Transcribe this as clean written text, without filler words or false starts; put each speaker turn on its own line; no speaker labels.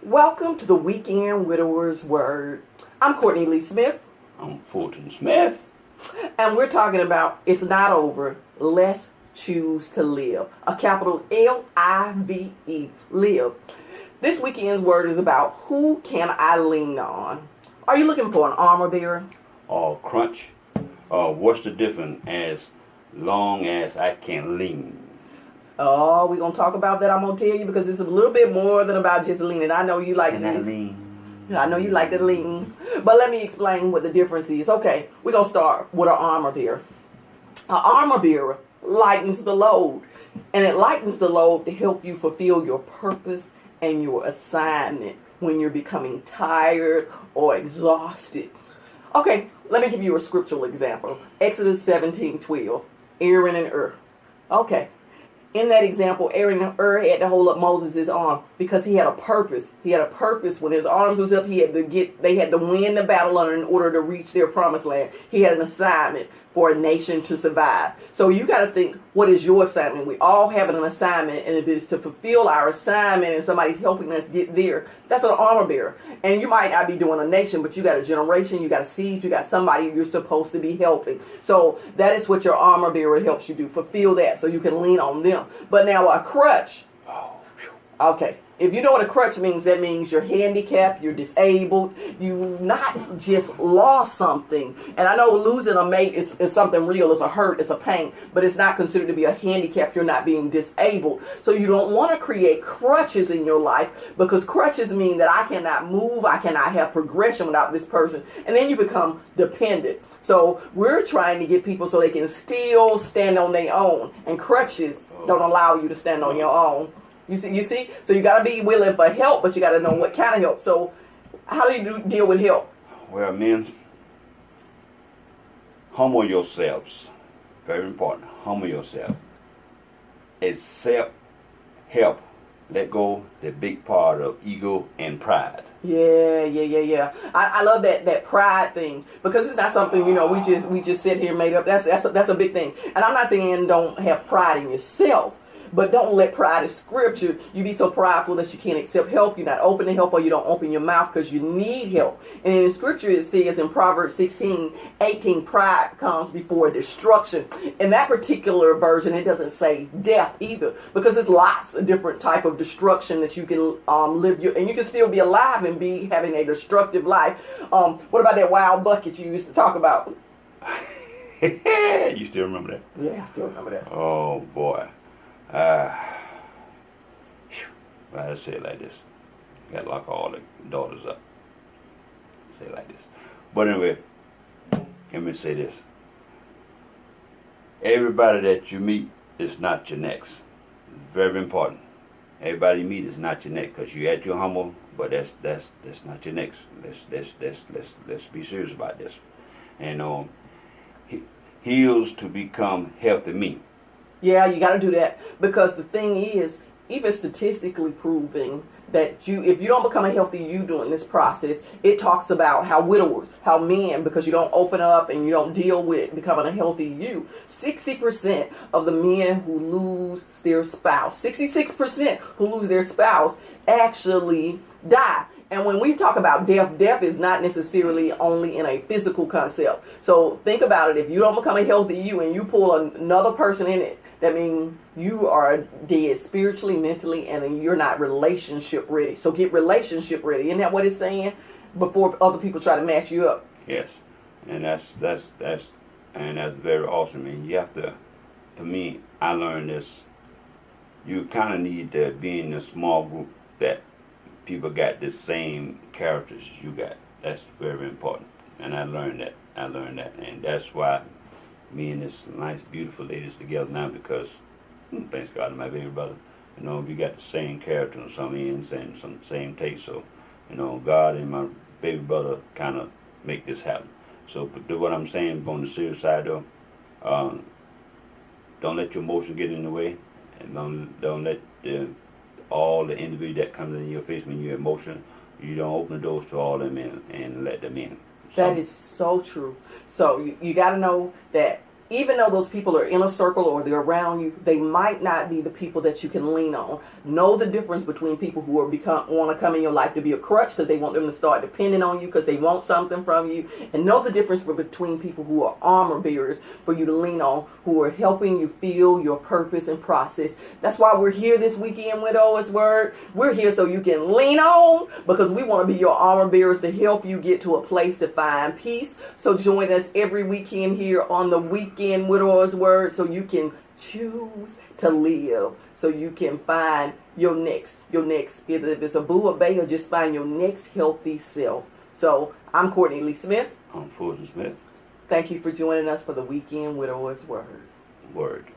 Welcome to the Weekend Widower's Word. I'm Cortne Lee Smith.
I'm Fulton Smith.
And we're talking about It's Not Over. Let's Choose to Live. A capital L-I-V-E. Live. This weekend's word is about who can I lean on? Are you looking for an armor bearer?
Or crunch. What's the difference as long as I can lean?
Oh, we're going to talk about that. I'm going to tell you because it's a little bit more than about just leaning. I know you like
Can I lean?
I know you like to lean. But let me explain what the difference is. Okay, we're going to start with an armor bearer. An armor bearer lightens the load. And it lightens the load to help you fulfill your purpose and your assignment when you're becoming tired or exhausted. Okay, let me give you a scriptural example. Exodus 17:12. Aaron and Ur. Okay. In that example, Aaron and Ur had to hold up Moses' arm because he had a purpose. He had a purpose. When his arms was up, they had to win the battle in order to reach their promised land. He had an assignment for a nation to survive. So you got to think, what is your assignment? We all have an assignment, and if it's to fulfill our assignment and somebody's helping us get there, that's an armor bearer. And you might not be doing a nation, but you got a generation, you got a seed, you got somebody you're supposed to be helping. So that is what your armor bearer helps you do, fulfill that so you can lean on them. But now a crutch. Okay. If you know what a crutch means, that means you're handicapped, you're disabled, you not just lost something. And I know losing a mate is something real, it's a hurt, it's a pain, but it's not considered to be a handicap, you're not being disabled. So you don't want to create crutches in your life because crutches mean that I cannot move, I cannot have progression without this person. And then you become dependent. So we're trying to get people so they can still stand on their own. And crutches don't allow you to stand on your own. You see? So you got to be willing for help, but you got to know what kind of help. So how do you deal with help?
Well, men, humble yourselves. Very important. Humble yourself. Accept help. Let go the big part of ego and pride.
Yeah. I love that pride thing because it's not something, we just sit here and made up. That's a big thing. And I'm not saying don't have pride in yourself. But don't let pride in scripture. You be so prideful that you can't accept help. You're not open to help, or you don't open your mouth because you need help. And in scripture it says in Proverbs 16:18, pride comes before destruction. In that particular version, it doesn't say death either, because there's lots of different type of destruction that you can live and you can still be alive and be having a destructive life. What about that wild bucket you used to talk about?
You still remember that?
Yeah, I still remember that.
Oh boy. I say it like this. Got to lock all the daughters up. Say it like this. But anyway, let me say this. Everybody that you meet is not your next. Very important. Everybody you meet is not your next, because you at your humble, but that's not your next. Let's be serious about this. And heals to become healthy me.
Yeah, you got to do that, because the thing is, even statistically proving that if you don't become a healthy you during this process, it talks about how widowers, how men, because you don't open up and you don't deal with becoming a healthy you, 60% of the men who lose their spouse, 66% who lose their spouse actually die. And when we talk about death is not necessarily only in a physical concept. So think about it. If you don't become a healthy you and you pull another person in it, that means you are dead spiritually, mentally, and you're not relationship ready. So get relationship ready. Isn't that what it's saying? Before other people try to match you up.
Yes. And that's very awesome. And you have to me, I learned this. You kind of need to be in a small group that people got the same characters you got. That's very important. And I learned that. And that's why me and this nice, beautiful lady's together now, because thanks God to my baby brother. We got the same character on some ends and some same taste. So, God and my baby brother kind of make this happen. So, but do what I'm saying on the serious side though. Don't let your emotions get in the way, and don't let all the individual that comes in your face when you're emotional. You don't open the doors to all them in and let them in.
That is so true. So you got to know that even though those people are in a circle or they're around you, they might not be the people that you can lean on. Know the difference between people who want to come in your life to be a crutch because they want them to start depending on you because they want something from you. And know the difference between people who are armor bearers for you to lean on, who are helping you feel your purpose and process. That's why we're here this weekend with Widower's Word. We're here so you can lean on, because we want to be your armor bearers to help you get to a place to find peace. So join us every weekend here on the Weekend Widower's Word so you can choose to live, so you can find your next, if it's a boo or bae, or just find your next healthy self. So I'm Cortne Lee Smith.
I'm Cortne Smith.
Thank you for joining us for the Weekend Widower's Word.
Word.